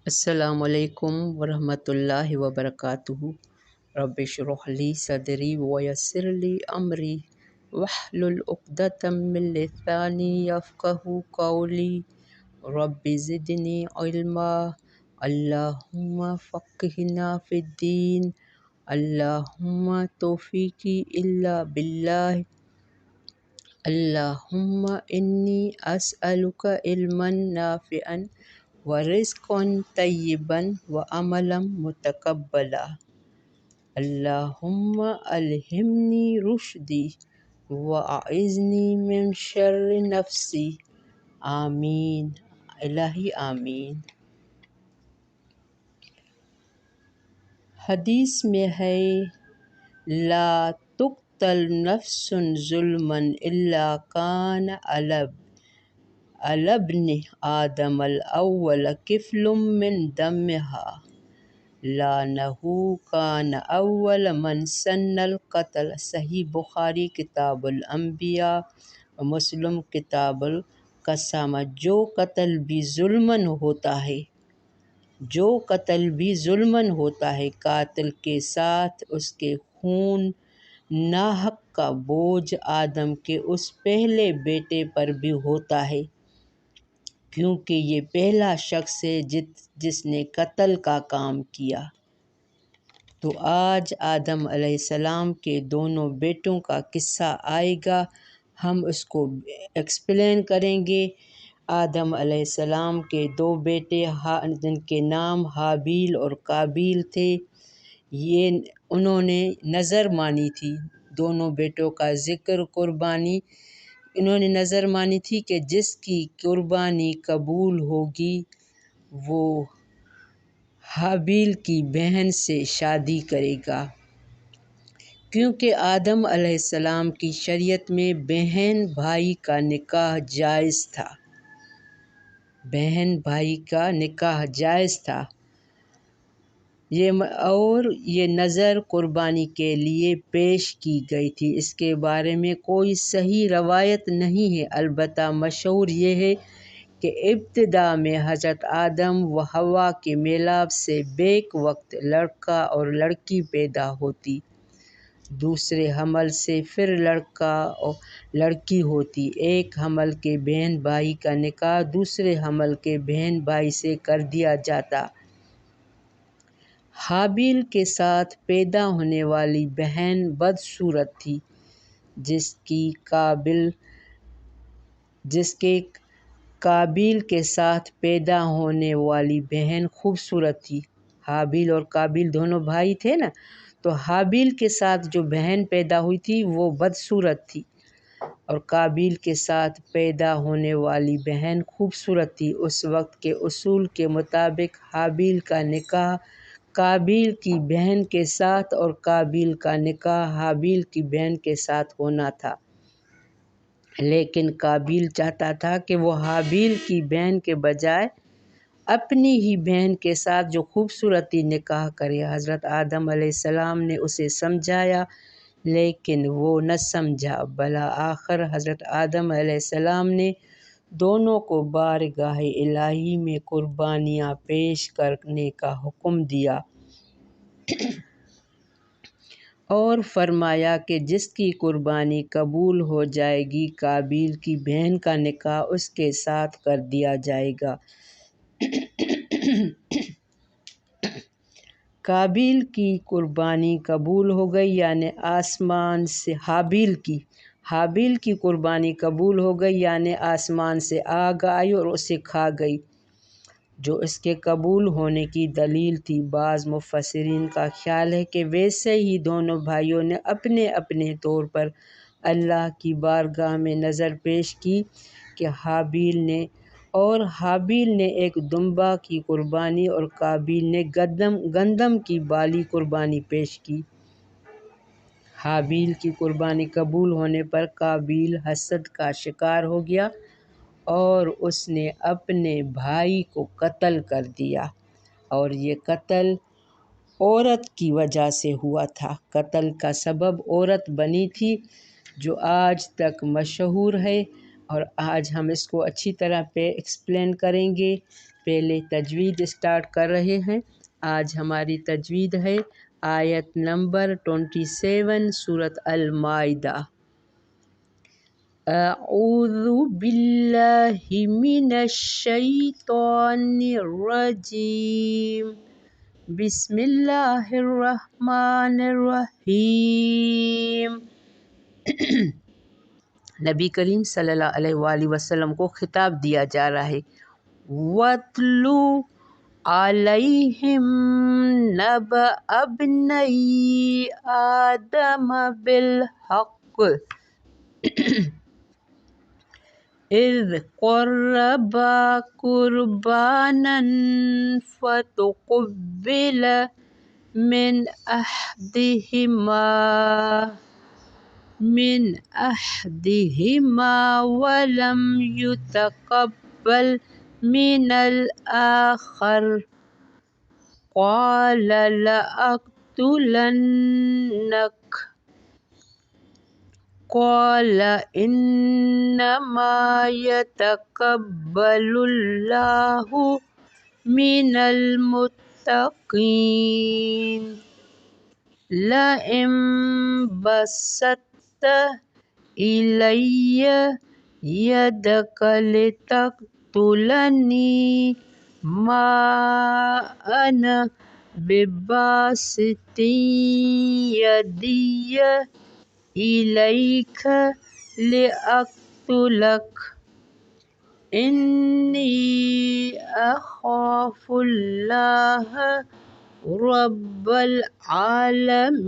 السلام علیکم ورحمۃ اللہ وبرکاتہ۔ رب اشرح لی صدری ویسر لی امری واحلل عقدۃ من لسانی یفقہوا قولی۔ رب زدنی علما، اللہم فقہنا فی الدین، اللہم توفیقی الا باللہ، اللہم انی اسألک علما نافعا ورزقا طیبا وعملا متقبلا۔ اللہم الہمنی رشدی واعذنی من شر نفسی۔ آمین الہی آمین۔ حدیث میں ہے لا تقتل نفس ظلما الا کان علی ابن آدم الاول کفل من دمها لانہ کان اول من سن القتل۔ صحیح بخاری کتاب الانبیاء و مسلم کتاب القصاص۔ جو قتل بھی ظلماً ہوتا ہے قاتل کے ساتھ اس کے خون ناحق کا بوجھ آدم کے اس پہلے بیٹے پر بھی ہوتا ہے، کیونکہ یہ پہلا شخص ہے جس نے قتل کا کام کیا۔ تو آج آدم علیہ السلام کے دونوں بیٹوں کا قصہ آئے گا، ہم اس کو ایکسپلین کریں گے۔ آدم علیہ السلام کے دو بیٹے جن کے نام حابیل اور قابیل تھے، انہوں نے نظر مانی تھی۔ دونوں بیٹوں کا ذکر قربانی، انہوں نے نظر مانی تھی کہ جس کی قربانی قبول ہوگی وہ حابیل کی بہن سے شادی کرے گا، کیونکہ آدم علیہ السلام کی شریعت میں بہن بھائی کا نکاح جائز تھا۔ اور یہ نظر قربانی کے لیے پیش کی گئی تھی۔ اس کے بارے میں کوئی صحیح روایت نہیں ہے، البتہ مشہور یہ ہے کہ ابتدا میں حضرت آدم و حوا کے میلاد سے بیک وقت لڑکا اور لڑکی پیدا ہوتی، دوسرے حمل سے پھر لڑکا اور لڑکی ہوتی۔ ایک حمل کے بہن بھائی کا نکاح دوسرے حمل کے بہن بھائی سے کر دیا جاتا۔ حابیل کے ساتھ پیدا ہونے والی بہن بدصورت تھی، جس کے قابیل کے ساتھ پیدا ہونے والی بہن خوبصورت تھی۔ حابیل اور قابیل دونوں بھائی تھے نا، تو حابیل کے ساتھ جو بہن پیدا ہوئی تھی وہ بدصورت تھی، اور قابیل کے ساتھ پیدا ہونے والی بہن خوبصورت تھی۔ اس وقت کے اصول کے مطابق حابیل کا نکاح قابیل کی بہن کے ساتھ اور قابیل کا نکاح حابیل کی بہن کے ساتھ ہونا تھا، لیکن قابیل چاہتا تھا کہ وہ حابیل کی بہن کے بجائے اپنی ہی بہن کے ساتھ جو خوبصورتی نکاح کرے۔ حضرت آدم علیہ السلام نے اسے سمجھایا، لیکن وہ نہ سمجھا۔ بالآخر حضرت آدم علیہ السلام نے دونوں کو بارگاہ الہی میں قربانیاں پیش کرنے کا حکم دیا اور فرمایا کہ جس کی قربانی قبول ہو جائے گی قابیل کی بہن کا نکاح اس کے ساتھ کر دیا جائے گا۔ قابیل کی قربانی قبول ہو گئی، یعنی آسمان سے حابیل کی قربانی قبول ہو گئی، یعنی آسمان سے آگ آئی اور اسے کھا گئی، جو اس کے قبول ہونے کی دلیل تھی۔ بعض مفسرین کا خیال ہے کہ ویسے ہی دونوں بھائیوں نے اپنے اپنے طور پر اللہ کی بارگاہ میں نظر پیش کی کہ حابیل نے ایک دمبا کی قربانی اور قابیل نے گندم کی بالی قربانی پیش کی۔ حابیل کی قربانی قبول ہونے پر قابیل حسد کا شکار ہو گیا اور اس نے اپنے بھائی کو قتل کر دیا، اور یہ قتل عورت کی وجہ سے ہوا تھا۔ قتل کا سبب عورت بنی تھی، جو آج تک مشہور ہے۔ اور آج ہم اس کو اچھی طرح ایکسپلین کریں گے۔ پہلے تجوید اسٹارٹ کر رہے ہیں۔ آج ہماری تجوید ہے آیت نمبر 27 سورۃ المائدہ۔ اعوذ باللہ من الشیطان الرجیم، بسم اللہ الرحمن الرحیم۔ نبی کریم صلی اللہ علیہ وآلہ وسلم کو خطاب دیا جا رہا ہے۔ وَاتْلُ عَلَيْهِمْ نَبَأَ ابْنَيْ آدَمَ بِالْحَقِّ إِذْ قَرَّبَا قُرْبَانًا فَتُقُبِّلَ من أحدهما ولم يتقبل من الآخر قال لأقتلنك قال إنما يتقبل الله من المتقين لئن بسطت إلي يدك لتقتلني ما أنا بباسط يدي إليك لأقتلك إني أخاف الله رب العالمين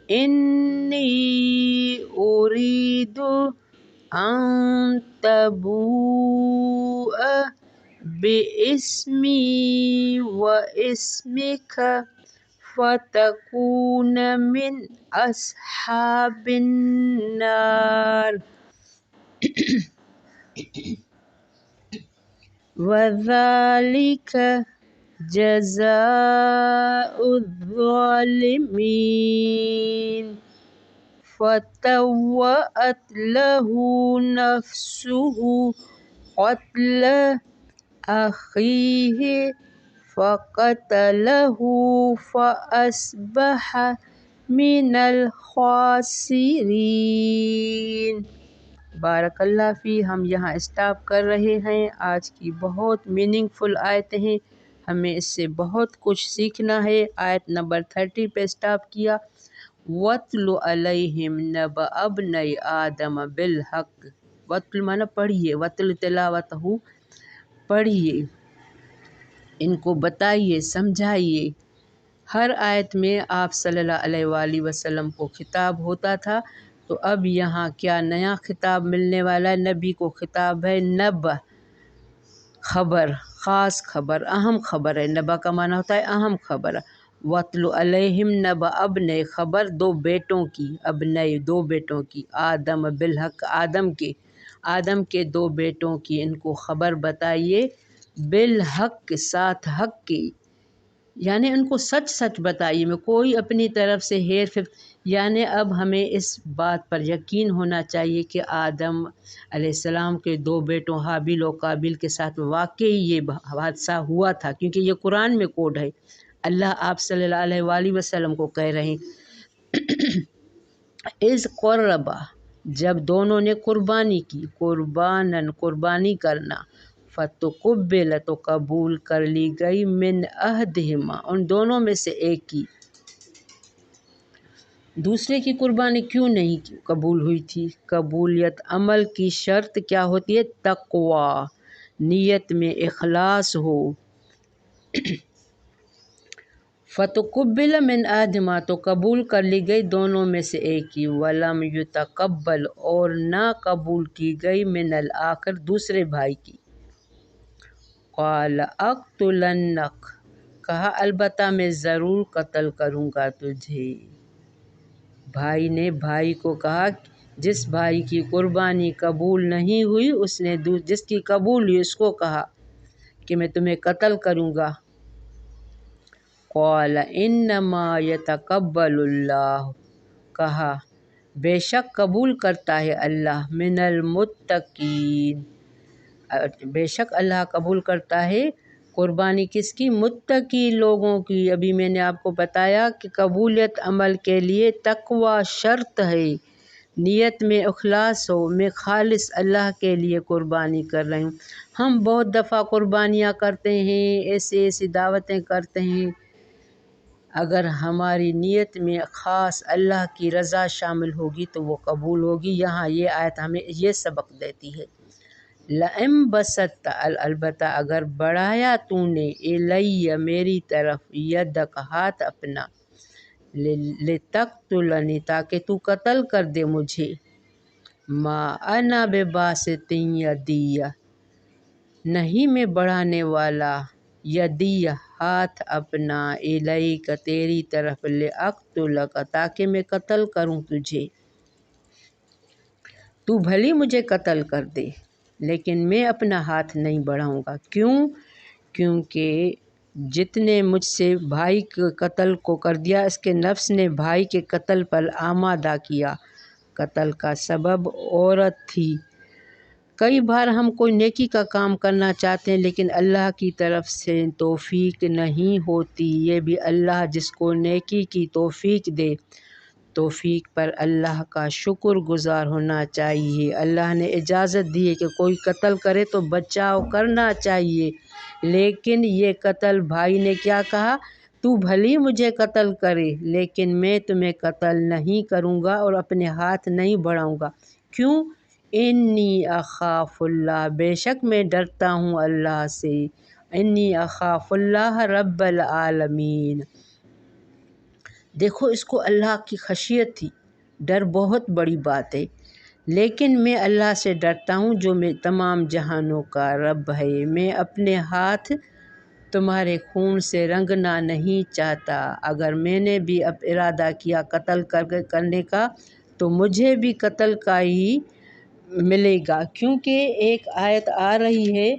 إني أريد أن تبوء باسمي واسمك فتكون من أصحاب النار وذلك جزاء الظالمين فطوعت له نفسه قتل أخيه فقتله فأصبح من الخاسرين۔ بارک اللہ فی۔ ہم یہاں اسٹاپ کر رہے ہیں۔ آج کی بہت میننگ فل آیتیں ہیں، ہمیں اس سے بہت کچھ سیکھنا ہے۔ آیت نمبر 30 پہ اسٹاپ کیا۔ وَاتْلُ عَلَيْهِمْ نَبَأَ ابْنَيْ آدَمَ بِالْحَقِّ۔ وَاتْلُ مانا پڑھیے، وَاتْلُ تلاوتہ پڑھیے، ان کو بتائیے، سمجھائیے۔ ہر آیت میں آپ صلی اللہ علیہ وآلہ وسلم کو خطاب ہوتا تھا، تو اب یہاں کیا نیا خطاب ملنے والا ہے؟ نبی کو خطاب ہے نبأ، خبر، خاص خبر، اہم خبر ہے۔ نبأ کا معنی ہوتا ہے اہم خبر۔ وَاتْلُ عَلَيْهِمْ نَبَأَ ابْنَيْ، خبر دو بیٹوں کی، ابنَيْ دو بیٹوں کی، آدم بالحق، آدم کے دو بیٹوں کی، ان کو خبر بتائیے، بالحق، ساتھ حق کی، یعنی ان کو سچ سچ بتائیے، میں کوئی اپنی طرف سے ہیر پھیر، یعنی اب ہمیں اس بات پر یقین ہونا چاہیے کہ آدم علیہ السلام کے دو بیٹوں حابیل و قابیل کے ساتھ واقعی یہ حادثہ ہوا تھا، کیونکہ یہ قرآن میں کوڈ ہے۔ اللہ آپ صلی اللہ علیہ وآلہ وسلم کو کہہ رہے ہیں اذ قربا، جب دونوں نے قربانی کی، قرباناً قربانی کرنا، فتقبل تو قبول کر لی گئی، من احدہما ان دونوں میں سے ایک کی۔ دوسرے کی قربانی کیوں نہیں قبول ہوئی تھی؟ قبولیت عمل کی شرط کیا ہوتی ہے؟ تقوی، نیت میں اخلاص ہو۔ فتقبل من احدہما تو قبول کر لی گئی دونوں میں سے ایک کی، ولم یتقبل اور نہ قبول کی گئی، من الآخر دوسرے بھائی کی۔ قال اقتلنک، کہا البتہ میں ضرور قتل کروں گا تجھے۔ بھائی نے بھائی کو کہا، جس بھائی کی قربانی قبول نہیں ہوئی اس نے جس کی قبول ہوئی اس کو کہا کہ میں تمہیں قتل کروں گا۔ قال انما یتقبل اللہ، کہا بے شک قبول کرتا ہے اللہ من المتقین، بے شک اللہ قبول کرتا ہے قربانی کس کی؟ متقی لوگوں کی۔ ابھی میں نے آپ کو بتایا کہ قبولیت عمل کے لیے تقوی شرط ہے، نیت میں اخلاص ہو، میں خالص اللہ کے لیے قربانی کر رہی ہوں۔ ہم بہت دفعہ قربانیاں کرتے ہیں، ایسی دعوتیں کرتے ہیں، اگر ہماری نیت میں خاص اللہ کی رضا شامل ہوگی تو وہ قبول ہوگی۔ یہاں یہ آیت ہمیں یہ سبق دیتی ہے۔ لَئِن بَسَطتَ، البتہ اگر بڑھایا تو نے، اِلَیَّ میری طرف، یدک ہاتھ اپنا، لِتَقْتُلَنِی تاکہ تو قتل کر دے مجھے، ما انا بباسط یدی، نہیں میں بڑھانے والا، یدی ہاتھ اپنا، الیک تیری طرف، لأقتلک تاکہ میں قتل کروں تجھے، تو بھلی مجھے قتل کر دے لیکن میں اپنا ہاتھ نہیں بڑھاؤں گا۔ کیوں؟ کیونکہ جتنے مجھ سے بھائی کے قتل کو کر دیا، اس کے نفس نے بھائی کے قتل پر آمادہ کیا۔ قتل کا سبب عورت تھی۔ کئی بار ہم کوئی نیکی کا کام کرنا چاہتے ہیں لیکن اللہ کی طرف سے توفیق نہیں ہوتی۔ یہ بھی اللہ جس کو نیکی کی توفیق دے، توفیق پر اللہ کا شکر گزار ہونا چاہیے۔ اللہ نے اجازت دی ہے کہ کوئی قتل کرے تو بچاؤ کرنا چاہیے، لیکن یہ قتل بھائی نے کیا کہا؟ تو بھلی مجھے قتل کرے لیکن میں تمہیں قتل نہیں کروں گا اور اپنے ہاتھ نہیں بڑھاؤں گا۔ کیوں؟ انی اخاف اللہ، بے شک میں ڈرتا ہوں اللہ سے، انی اخاف اللہ رب العالمین۔ دیکھو اس کو اللہ کی خشیت تھی، ڈر بہت بڑی بات ہے، لیکن میں اللہ سے ڈرتا ہوں جو میں تمام جہانوں کا رب ہے۔ میں اپنے ہاتھ تمہارے خون سے رنگنا نہیں چاہتا، اگر میں نے بھی اب ارادہ کیا قتل کرنے کا تو مجھے بھی قتل کا ہی ملے گا، کیونکہ ایک آیت آ رہی ہے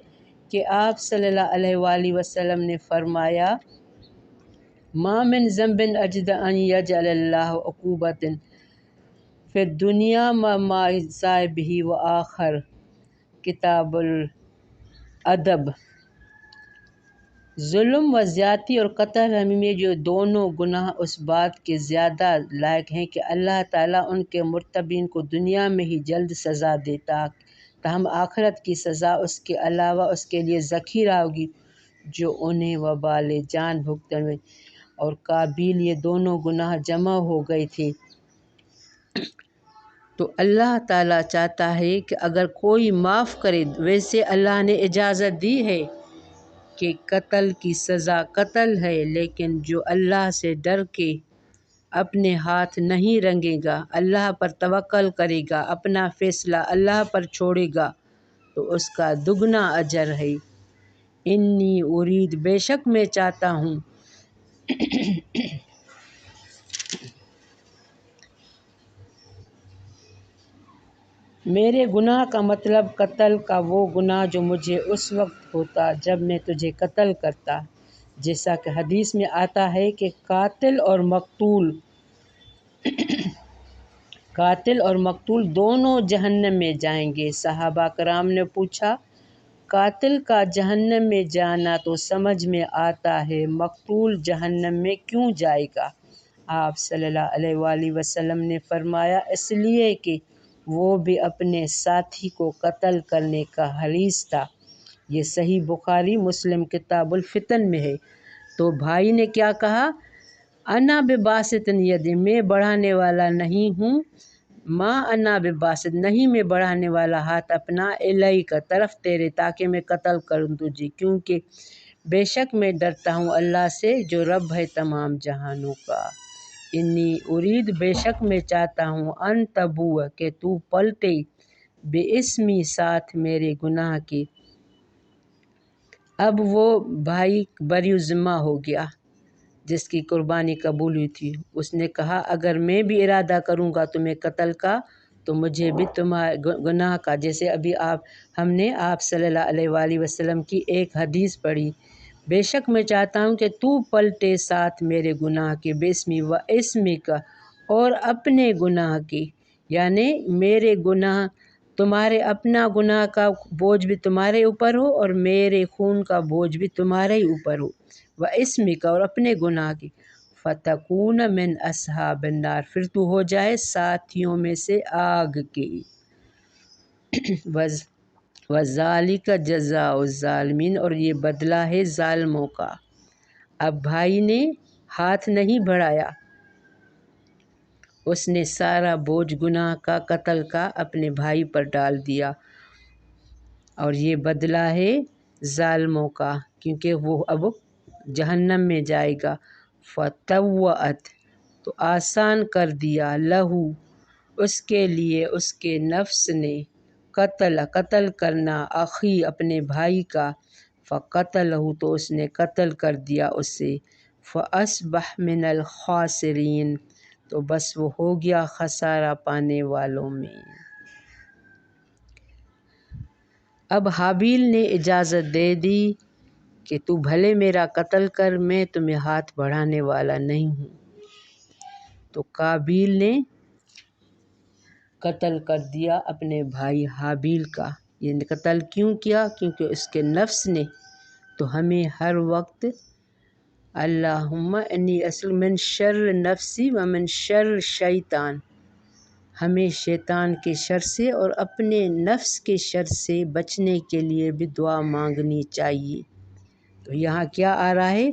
کہ آپ صلی اللہ علیہ وآلہ وسلم نے فرمایا ما من ذنب اجد ان یجعل اللہ عقوبۃ فی الدنیا ما صاحبہ وآخر، کتاب الادب۔ ظلم و زیادتی اور قتل رحمی میں جو دونوں گناہ اس بات کے زیادہ لائق ہیں کہ اللہ تعالیٰ ان کے مرتکبین کو دنیا میں ہی جلد سزا دیتا، تاہم آخرت کی سزا اس کے علاوہ اس کے لیے ذخیرہ ہوگی جو انہیں وبال جان بھگتنے۔ اور قابیل، یہ دونوں گناہ جمع ہو گئے تھے، تو اللہ تعالیٰ چاہتا ہے کہ اگر کوئی معاف کرے، ویسے اللہ نے اجازت دی ہے کہ قتل کی سزا قتل ہے، لیکن جو اللہ سے ڈر کے اپنے ہاتھ نہیں رنگے گا، اللہ پر توکل کرے گا، اپنا فیصلہ اللہ پر چھوڑے گا تو اس کا دگنا اجر ہے۔ انی ارید، بے شک میں چاہتا ہوں، میرے گناہ کا مطلب قتل کا وہ گناہ جو مجھے اس وقت ہوتا جب میں تجھے قتل کرتا، جیسا کہ حدیث میں آتا ہے کہ قاتل اور مقتول دونوں جہنم میں جائیں گے۔ صحابہ کرام نے پوچھا قاتل کا جہنم میں جانا تو سمجھ میں آتا ہے، مقتول جہنم میں کیوں جائے گا؟ آپ صلی اللہ علیہ وآلہ وسلم نے فرمایا اس لیے کہ وہ بھی اپنے ساتھی کو قتل کرنے کا حریص تھا۔ یہ صحیح بخاری مسلم کتاب الفتن میں ہے۔ تو بھائی نے کیا کہا؟ انا بباسط یدی، میں بڑھانے والا نہیں ہوں، ما انا بباسط، نہیں میں بڑھانے والا ہاتھ اپنا، الیک طرف تیرے، تاکہ میں قتل کروں تجھے، کیونکہ بے شک میں ڈرتا ہوں اللہ سے جو رب ہے تمام جہانوں کا۔ انی ارید، بے شک میں چاہتا ہوں، ان تبوء، کہ تو پلٹے، باسمی، ساتھ میرے گناہ کے۔ اب وہ بھائی بری ذمہ ہو گیا جس کی قربانی قبول ہوئی تھی، اس نے کہا اگر میں بھی ارادہ کروں گا تمہیں قتل کا تو مجھے بھی تمہارے گناہ کا، جیسے ابھی ہم نے آپ صلی اللہ علیہ وآلہ وسلم کی ایک حدیث پڑھی، بے شک میں چاہتا ہوں کہ تو پلٹے ساتھ میرے گناہ کے، باسمی و اسمی کا، اور اپنے گناہ کے، یعنی میرے گناہ تمہارے اپنا گناہ کا بوجھ بھی تمہارے اوپر ہو اور میرے خون کا بوجھ بھی تمہارے ہی اوپر ہو، وَإِسْمِكَ اور اپنے گناہ کی، فَتَكُونَ مِنْ أَصْحَابِ النَّارِ پھر تو ہو جائے ساتھیوں میں سے آگ کے۔ وَذَلِكَ جَزَاءُ الظَّالِمِينَ اور یہ بدلہ ہے ظالموں کا۔ اب بھائی نے ہاتھ نہیں بڑھایا، اس نے سارا بوجھ گناہ کا، قتل کا اپنے بھائی پر ڈال دیا، اور یہ بدلہ ہے ظالموں کا، کیونکہ وہ اب جہنم میں جائے گا۔ فَطَوَّعَتْ تو آسان کر دیا، لہو اس کے لیے، اس کے نفس نے، قتل کرنا، اخی اپنے بھائی کا، فَقَتَلَہُ تو اس نے قتل کر دیا اسے، فَأَصْبَحَ مِنَ الْخَاسِرِينَ تو بس وہ ہو گیا خسارہ پانے والوں میں۔ اب حابیل نے اجازت دے دی کہ تو بھلے میرا قتل کر، میں تمہیں ہاتھ بڑھانے والا نہیں ہوں۔ تو قابیل نے قتل کر دیا اپنے بھائی حابیل کا۔ یہ قتل کیوں کیا؟ کیونکہ اس کے نفس نے۔ تو ہمیں ہر وقت اللہم انی اصل من شر نفسی و من شر شیطان، ہمیں شیطان کے شر سے اور اپنے نفس کے شر سے بچنے کے لیے بھی دعا مانگنی چاہیے۔ تو یہاں کیا آ رہا ہے؟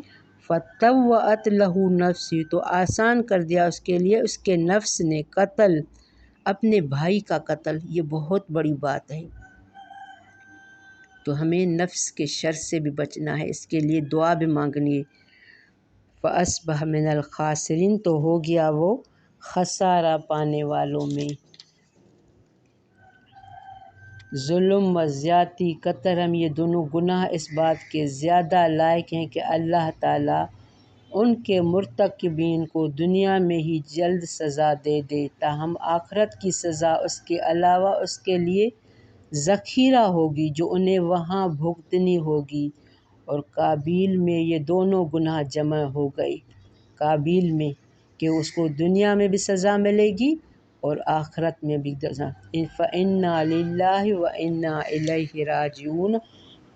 فَطَوَّعَتْ لَهُ نَفْسُ تو آسان کر دیا اس کے لیے، اس کے نفس نے، قتل اپنے بھائی کا قتل۔ یہ بہت بڑی بات ہے۔ تو ہمیں نفس کے شر سے بھی بچنا ہے، اس کے لیے دعا بھی مانگنی ہے۔ فَأَصْبَحَ مِنَ الْخَاسِرِينَ تو ہو گیا وہ خسارہ پانے والوں میں۔ ظلم و زیادتی، قطرم یہ دونوں گناہ اس بات کے زیادہ لائق ہیں کہ اللہ تعالیٰ ان کے مرتکبین کو دنیا میں ہی جلد سزا دے دے، تاہم آخرت کی سزا اس کے علاوہ اس کے لیے ذخیرہ ہوگی جو انہیں وہاں بھگتنی ہوگی۔ اور قابیل میں یہ دونوں گناہ جمع ہو گئے، قابیل میں کہ اس کو دنیا میں بھی سزا ملے گی اور آخرت میں بھی سزا۔ فَإِنَّا لِلَّهِ وَإِنَّا إِلَيْهِ رَاجِعُونَ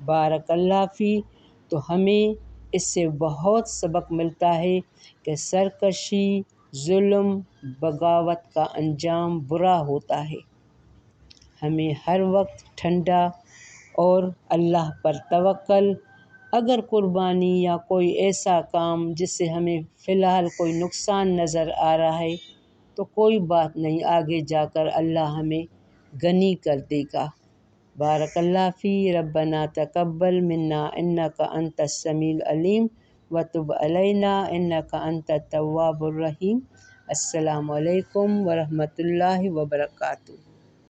بارک اللہ فی۔ تو ہمیں اس سے بہت سبق ملتا ہے کہ سرکشی، ظلم، بغاوت کا انجام برا ہوتا ہے۔ ہمیں ہر وقت ٹھنڈا اور اللہ پر توکل، اگر قربانی یا کوئی ایسا کام جس سے ہمیں فی الحال کوئی نقصان نظر آ رہا ہے تو کوئی بات نہیں، آگے جا کر اللہ ہمیں غنی کر دے گا۔ بارک اللہ فی۔ ربنا تقبل منا انک انت السمیع العلیم وتب علینا انک انت التواب الرحیم۔ السلام علیکم ورحمۃ اللہ وبرکاتہ۔